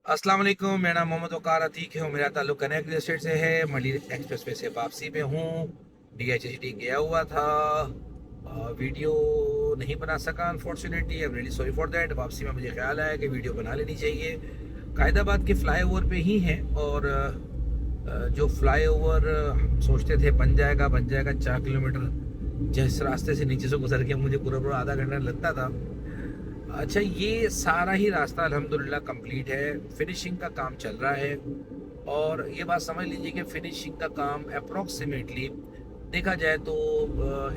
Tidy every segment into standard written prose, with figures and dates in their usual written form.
अस्सलाम वालेकुम। मेरा नाम मोहम्मद वकार अतीक है और मेरा ताल्लुक कनेक्ट रियल एस्टेट से है। मंडी एक्सप्रेस वे से वापसी पे हूँ। DHCT गया हुआ था, वीडियो नहीं बना सका unfortunately. I am really sorry for that. वापसी में मुझे ख्याल आया कि वीडियो बना लेनी चाहिए। कायदाबाद के फ्लाईओवर पे ही हैं और जो फ्लाईओवर हम सोचते थे बन जाएगा 4 किलोमीटर, जिस रास्ते से नीचे से गुजर के मुझे पूरा पूरा आधा घंटा लगता था, अच्छा ये सारा ही रास्ता अल्हम्दुलिल्लाह कंप्लीट है। फिनिशिंग का काम चल रहा है और ये बात समझ लीजिए कि फिनिशिंग का काम अप्रोक्सीमेटली देखा जाए तो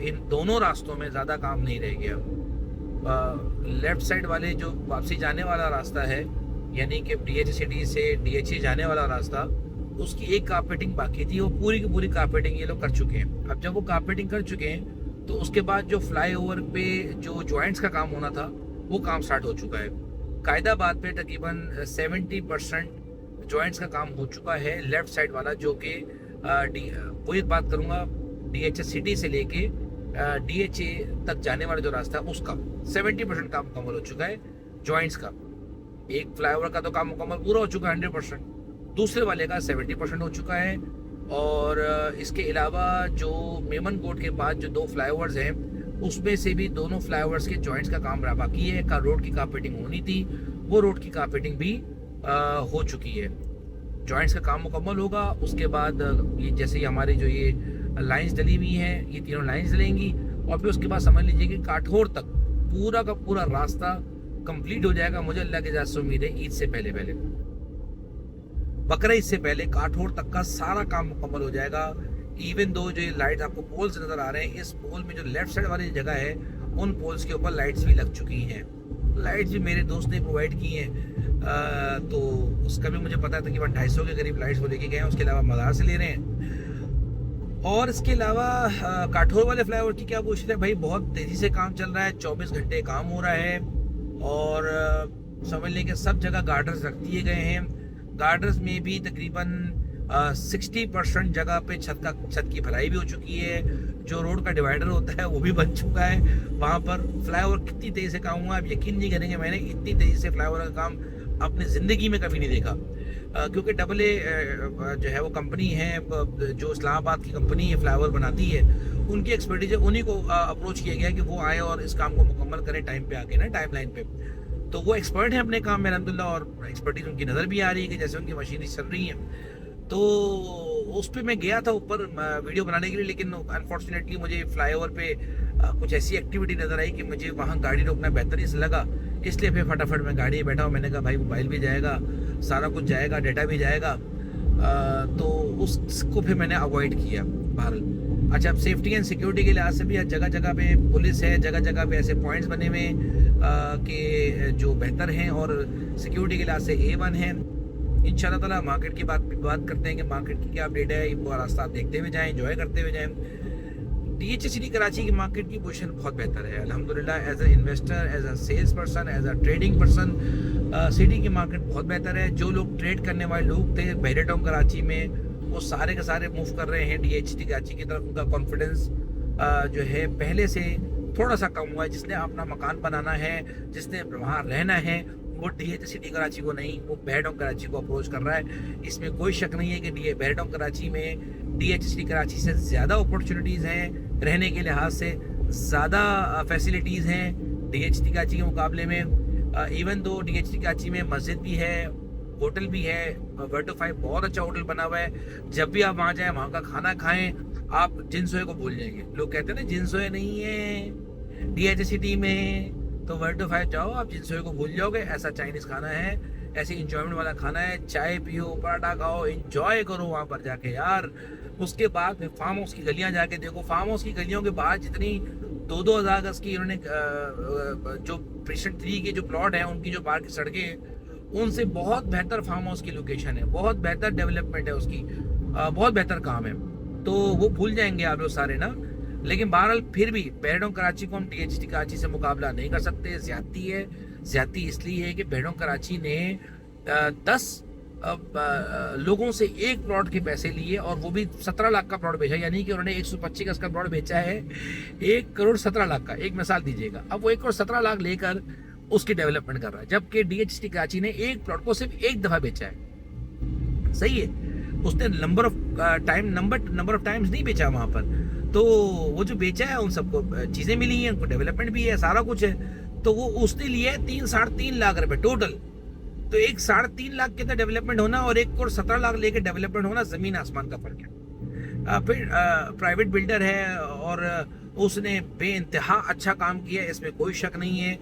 इन दोनों रास्तों में ज़्यादा काम नहीं रह गया। लेफ़्ट साइड वाले जो वापसी जाने वाला रास्ता है, यानी कि DHCT से DHE जाने वाला रास्ता, उसकी एक कारपेटिंग बाकी थी। वो पूरी की पूरी कारपेटिंग ये लोग कर चुके हैं। अब जब वो कारपेटिंग कर चुके हैं तो उसके बाद जो फ्लाईओवर पे जो जॉइंट्स का काम होना था वो काम स्टार्ट हो चुका है। कायदाबाद पे तकरीबन 70% जॉइंट्स का काम हो चुका है। लेफ़्ट साइड वाला जो कि वो एक बात करूँगा, DHCT से लेके DHA तक जाने वाला जो रास्ता है उसका 70% काम मुकम्मल हो चुका है जॉइंट्स का। एक फ्लाईओवर का तो काम मुकम्मल पूरा हो चुका है 100%, दूसरे वाले का 70% हो चुका है। और इसके अलावा जो मेमन कोट के बाद जो 2 फ्लाईओवर्स हैं उसमें से भी दोनों फ्लाईओवर्स के जॉइंट्स का काम बाकी है। का रोड की कारपेटिंग होनी थी, वो रोड की कारपेटिंग भी हो चुकी है। जॉइंट्स का काम मुकम्मल होगा उसके बाद ये जैसे ही हमारी जो ये लाइंस डली हुई हैं, ये तीनों लाइंस डलेंगी और फिर उसके बाद समझ लीजिए कि काठौर तक पूरा का पूरा रास्ता कंप्लीट हो जाएगा। मुझे अल्लाह की इजाज़त से उम्मीद है ईद से पहले पहले, बकरा ईद से पहले काठौर तक का सारा काम मुकम्मल हो जाएगा। इवन दो जो ये लाइट आपको पोल्स नज़र आ रहे हैं, इस पोल में जो लेफ्ट साइड वाली जगह है उन पोल्स के ऊपर लाइट्स भी लग चुकी हैं। लाइट्स भी मेरे दोस्त ने प्रोवाइड की हैं, तो उसका भी मुझे पता है तकरीबन 250 के करीब लाइट्स वो लेके गए हैं। उसके अलावा मदार से ले रहे हैं। और इसके अलावा काठौर वाले फ्लाईओवर की क्या पूछ रहे हैं भाई, बहुत तेज़ी से काम चल रहा है, 24 घंटे काम हो रहा है। और समझ लें कि सब जगह गार्डर्स रख दिए गए हैं। गार्डर्स में भी तकरीबन 60% जगह पे छत की भराई भी हो चुकी है। जो रोड का डिवाइडर होता है वो भी बन चुका है। वहाँ पर फ्लाईओवर कितनी तेज़ी से काम हुआ, आप यकीन नहीं करेंगे, मैंने इतनी तेज़ी से फ्लाईओवर का काम अपनी ज़िंदगी में कभी नहीं देखा। क्योंकि AA जो है वो कंपनी है, जो इस्लामाबाद की कंपनी है फ्लाईओवर बनाती है, उनकी एक्सपर्टीज है, उन्हीं को अप्रोच किया गया कि वो आए और इस काम को मुकम्मल करें टाइम पे आके ना, टाइम लाइन पे। तो वो एक्सपर्ट है अपने काम में अल्हम्दुलिल्लाह, और एक्सपर्टीज उनकी नज़र भी आ रही है कि जैसे उनकी मशीनरी चल रही है। तो उस पर मैं गया था ऊपर वीडियो बनाने के लिए, लेकिन अनफॉर्चुनेटली मुझे फ्लाईओवर पे कुछ ऐसी एक्टिविटी नज़र आई कि मुझे वहाँ गाड़ी रोकना बेहतर ही लगा। इसलिए फिर फटाफट मैं गाड़ी में बैठा हूँ। मैंने कहा भाई मोबाइल भी जाएगा, सारा कुछ जाएगा, डाटा भी जाएगा, तो उसको फिर मैंने अवॉइड किया बहरहाल। अच्छा, अब सेफ्टी एंड सिक्योरिटी के लिहाज से भी जगह जगह पे पुलिस है, जगह जगह पे ऐसे पॉइंट्स बने हुए कि जो बेहतर हैं और सिक्योरिटी के लिहाज से A1 है। इंशाल्लाह ताला मार्केट की बात करते हैं कि मार्केट की क्या अपडेट है। वो रास्ता आप देखते हुए जाएं, एंजॉय करते हुए जाएं। DHCT कराची की मार्केट की पोजीशन बहुत बेहतर है अल्हम्दुलिल्लाह। As a investor, as a sales person, as a trading person, city की मार्केट बहुत बेहतर है। जो लोग ट्रेड करने वाले लोग थे बहरे टाउन कराची में, वो सारे के सारे मूव कर रहे हैं DHCT कराची की तरफ। उनका कॉन्फिडेंस जो है पहले से थोड़ा सा कम हुआ है। जिसने अपना मकान बनाना है, जिसने वहाँ रहना है, वो DHCT कराची को नहीं, वो बहरे टाउन कराची को अप्रोच कर रहा है। इसमें कोई शक नहीं है कि बहरे टाउन कराची में DHCT कराची से ज़्यादा अपॉर्चुनिटीज़ हैं, रहने के लिहाज से ज़्यादा फैसिलिटीज़ हैं DHCT कराची के मुकाबले में। इवन दो DHCT कराची में मस्जिद भी है, होटल भी है, वर्टो 5 बहुत अच्छा होटल बना हुआ है। जब भी आप वहाँ जाएँ, वहाँ का खाना खाएँ, आप जिनसोए को भूल जाएंगे। लोग कहते हैं ना जिनसोए नहीं है DHCT में, तो वर्टो 5 जाओ, आप जिनसोए को भूल जाओगे। ऐसा चाइनीज़ खाना है, ऐसे इंजॉयमेंट वाला खाना है। चाय पियो, पराठा खाओ, इंजॉय करो वहाँ पर जाके यार। उसके बाद फिर फार्म हाउस की गलियाँ जाके देखो। फार्म हाउस की गलियों के बाद जितनी 2-2 हज़ार गज की इन्होंने जो प्रेशर 3 के जो प्लॉट हैं, उनकी जो बाहर की सड़कें, उनसे बहुत बेहतर फार्म हाउस की लोकेशन है, बहुत बेहतर डेवलपमेंट है उसकी, बहुत बेहतर काम है। तो वो भूल जाएंगे आप लोग सारे ना। लेकिन बहरहाल फिर भी बहरे टाउन कराची को हम DHCT कराची से मुकाबला नहीं कर सकते। ज़्यादती है। ज़्यादती इसलिए है कि बहरे टाउन कराची ने 10 लोगों से एक प्लॉट के पैसे लिए, और वो भी 17 लाख का प्लॉट बेचा। यानी कि उन्होंने 125 गज का प्लॉट बेचा है 1 करोड़ 17 लाख का। एक मिसाल दीजिएगा, अब वो 1 करोड़ 17 लाख लेकर उसकी डेवलपमेंट कर रहा है, जबकि डीएचटी कराची ने एक प्लॉट को सिर्फ एक दफा बेचा है। सही है, उसने नंबर ऑफ टाइम्स नहीं बेचा वहां पर। तो वो जो बेचा है उन सबको चीजें मिली हैं, उनको डेवलपमेंट भी है, सारा कुछ है। तो वो उसने लिया है 3-3.5 लाख रुपए टोटल। तो एक 3.5 लाख के अंदर डेवलपमेंट होना और 1 करोड़ 17 लाख लेके डेवलपमेंट होना जमीन आसमान का फर्क है। फिर प्राइवेट बिल्डर है और उसने बेइंतहा अच्छा काम किया, इसमें कोई शक नहीं है।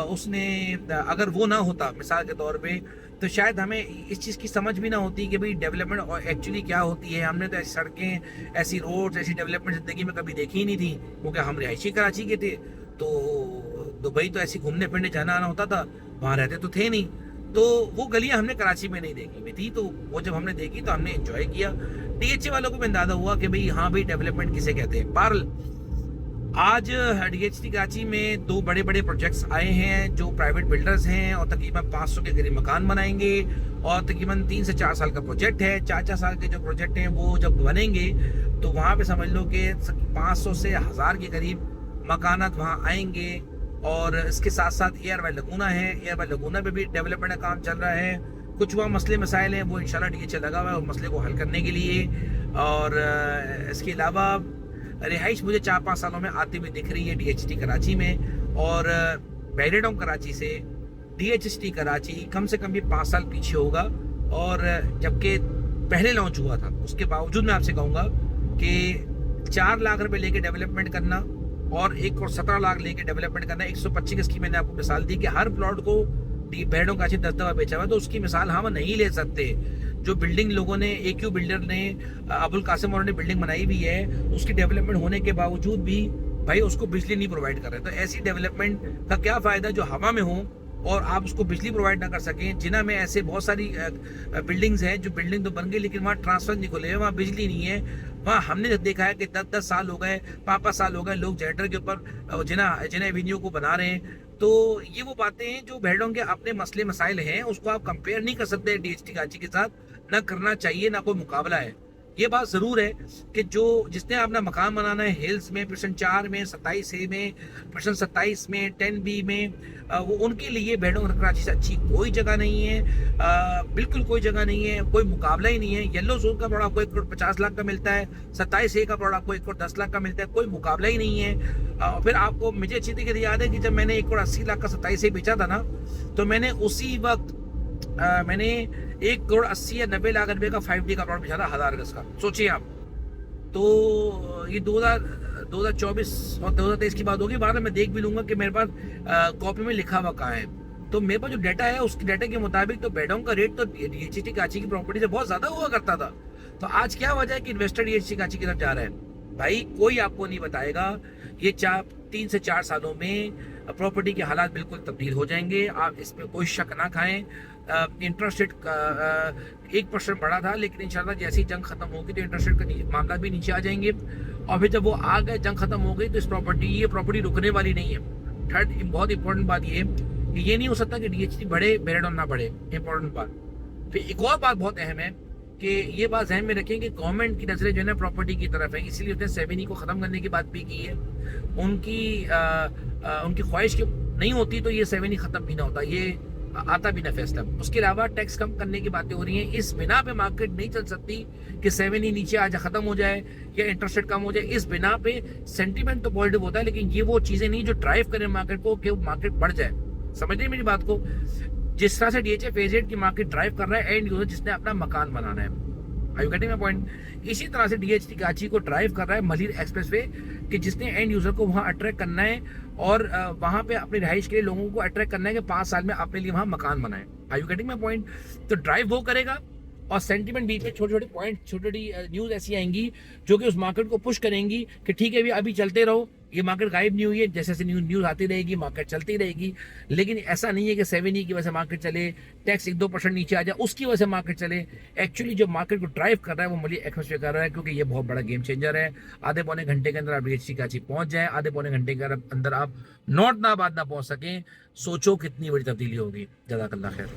उसने अगर वो ना होता मिसाल के तौर पे, तो शायद हमें इस चीज़ की समझ भी ना होती कि भाई डेवलपमेंट एक्चुअली क्या होती है। हमने तो ऐसी सड़कें, ऐसी रोड्स, ऐसी डेवलपमेंट ज़िंदगी में कभी देखी ही नहीं थी, क्योंकि हम रिहायशी कराची के थे। तो दुबई तो ऐसी घूमने फिरने जाना आना होता था, वहाँ रहते तो थे नहीं। तो वो गलियाँ हमने कराची में नहीं देखी हुई थी, तो वो जब हमने देखी तो हमने एंजॉय किया। डीएचए वालों को भी अंदाजा हुआ कि भाई हाँ भाई डेवलपमेंट किसे कहते हैं। बहरहाल आज डीएचटी कराची में 2 बड़े बड़े प्रोजेक्ट्स आए हैं जो प्राइवेट बिल्डर्स हैं, और तकरीबन 500 के करीब मकान बनाएंगे, और तकरीबन 3 से 4 साल का प्रोजेक्ट है। 4 साल के जो प्रोजेक्ट हैं वो जब बनेंगे तो वहाँ पे समझ लो कि 500 से 1000 के करीब मकानात वहाँ आएंगे। और इसके साथ साथ एयर वाई लगूना है, एयर वाई लगूना पे भी डेवलपमेंट का काम चल रहा है। कुछ वहाँ मसले मसाइल हैं, वो इंशाल्लाह डीएचए लगा हुआ है उस मसले को हल करने के लिए। और इसके अलावा रिहाइश मुझे 4-5 सालों में आती हुई दिख रही है डीएचटी कराची में। और बैरिडोम कराची से डीएचटी कराची कम से कम भी 5 साल पीछे होगा। और जबकि पहले लॉन्च हुआ था, उसके बावजूद मैं आपसे कहूँगा कि 4 लाख रुपए लेके डेवलपमेंट करना और 1 करोड़ 17 लाख लेके डेवलपमेंट करना, 125 की मैंने आपको मिसाल दी कि हर प्लॉट को बैरिडोम कराची 10 दफा बेचा हुआ, तो उसकी मिसाल हम नहीं ले सकते। जो बिल्डिंग लोगों ने, AQ बिल्डर ने, अबुल कासिम और ने बिल्डिंग बनाई हुई है, उसकी डेवलपमेंट होने के बावजूद भी भाई उसको बिजली नहीं प्रोवाइड कर रहे। तो ऐसी डेवलपमेंट का क्या फायदा जो हवा में हो और आप उसको बिजली प्रोवाइड ना कर सकें। जिना में ऐसे बहुत सारी बिल्डिंग्स हैं जो बिल्डिंग तो बन गई लेकिन वहाँ ट्रांसफर नहीं खुले, वहाँ बिजली नहीं है। वहाँ हमने देखा है कि 10-10 साल हो गए, 5-5 साल हो गए, लोग जनरेटर के ऊपर जिना एवेन्यू को बना रहे हैं। तो ये वो बातें हैं जो बैरिडोम के अपने मसले मसाइल हैं, उसको आप कंपेयर नहीं कर सकते डीएचटी कराची के साथ, ना करना चाहिए, ना कोई मुकाबला है। ये बात जरूर है कि जिसने अपना मकान बनाना है हिल्स में, प्रश्न 4 में, 27A में, प्रश्न 27 में, 10B में, वो उनके लिए बैरिडोम कराची से अच्छी कोई जगह नहीं है। बिल्कुल कोई जगह नहीं है, कोई मुकाबला ही नहीं है। येलो जोन का प्लॉट आपको 1 करोड़ 50 लाख का मिलता है, 27A का प्लॉट आपको 1 करोड़ 10 लाख का मिलता है, कोई मुकाबला ही नहीं है। फिर आपको मुझे अच्छी तरीके से याद है कि जब मैंने 1 करोड़ 80 लाख का 27A बेचा था ना, तो मैंने उसी वक्त मैंने 1 करोड़ 80 या 90 लाख रुपए का 5D का प्लॉट बेचा था 1000 गज का। सोचिए आप। तो ये 2024 और 2023 की बात होगी। बाद में मैं देख भी लूंगा कि मेरे पास कॉपी में लिखा हुआ कहाँ है। तो मेरे पास जो डाटा है उसके डाटा के मुताबिक तो बैरिडोम का रेट तो डीएचटी कराची की प्रॉपर्टी से बहुत ज्यादा हुआ करता था। तो आज क्या वजह है कि इन्वेस्टर डीएचटी कराची की तरफ जा रहा है? भाई कोई आपको नहीं बताएगा। ये 3 से 4 सालों में प्रॉपर्टी के हालात बिल्कुल तब्दील हो जाएंगे, आप इसमें कोई शक ना खाएं। इंटरेस्ट रेट 1% बढ़ा था, लेकिन इंशाल्लाह जैसे ही जंग खत्म होगी तो इंटरेस्ट रेट का मामला भी नीचे आ जाएंगे। और फिर जब वो आ गए, जंग खत्म हो गई, तो ये प्रॉपर्टी रुकने वाली नहीं है। थर्ड बहुत इंपॉर्टेंट बात ये कि ये नहीं हो सकता कि डीएचटी बढ़े बैरिडोम ना बढ़े। इंपॉर्टेंट बात। फिर एक और बात बहुत अहम है कि ये बात ध्यान में रखें कि गवर्नमेंट की नजरें जो है ना प्रॉपर्टी की तरफ है, इसलिए उसने 7E को खत्म करने की बात भी की है। उनकी ख्वाहिश नहीं होती तो ये 7E खत्म भी ना होता, ये आता भी ना फैसला। उसके अलावा टैक्स कम करने की बातें हो रही हैं। इस बिना पे मार्केट नहीं चल सकती कि 7E नीचे आ जाए, खत्म हो जाए या इंटरेस्ट रेट कम हो जाए। इस बिना पे सेंटीमेंट तो पॉजिटिव होता है, लेकिन ये वो चीजें नहीं जो ड्राइव करें मार्केट को कि मार्केट बढ़ जाए। समझ रही मेरी बात को? जिस तरह से डीएचए फेज 8 की मार्केट ड्राइव कर रहा है एंड यूजर जिसने अपना मकान बनाना है, are you getting my point? इसी तरह से डीएचटी कराची को ड्राइव कर रहा है मलिर एक्सप्रेसवे कि जिसने एंड यूजर को वहां अट्रैक्ट करना है और वहां पे अपनी रिहाइश के लिए लोगों को अट्रैक्ट करना है कि 5 साल में अपने लिए वहां मकान बनाए। Are you getting my point? तो ड्राइव वो करेगा और सेंटीमेंट बीच में छोटे छोटे पॉइंट, छोटी छोटी न्यूज ऐसी आएंगी जो कि उस मार्केट को पुश करेंगी कि ठीक है अभी चलते रहो, ये मार्केट गायब नहीं हुई है, जैसे जैसे न्यूज आती रहेगी मार्केट चलती रहेगी। लेकिन ऐसा नहीं है कि 7E की वजह से मार्केट चले, टैक्स 1-2% नीचे आ जाए उसकी वजह से मार्केट चले। एक्चुअली जो मार्केट को ड्राइव कर रहा है वो मलिर एक्सप्रेसवे कर रहा है, क्योंकि ये बहुत बड़ा गेम चेंजर है। आधे पौने घंटे के अंदर आप डीएचटी कराची पहुंच जाए, आधे पौने घंटे के अंदर आप नॉर्थ नाबाद ना पहुंच सकें, सोचो कितनी बड़ी तब्दीली होगी। जज़ाकल्लाह खैर।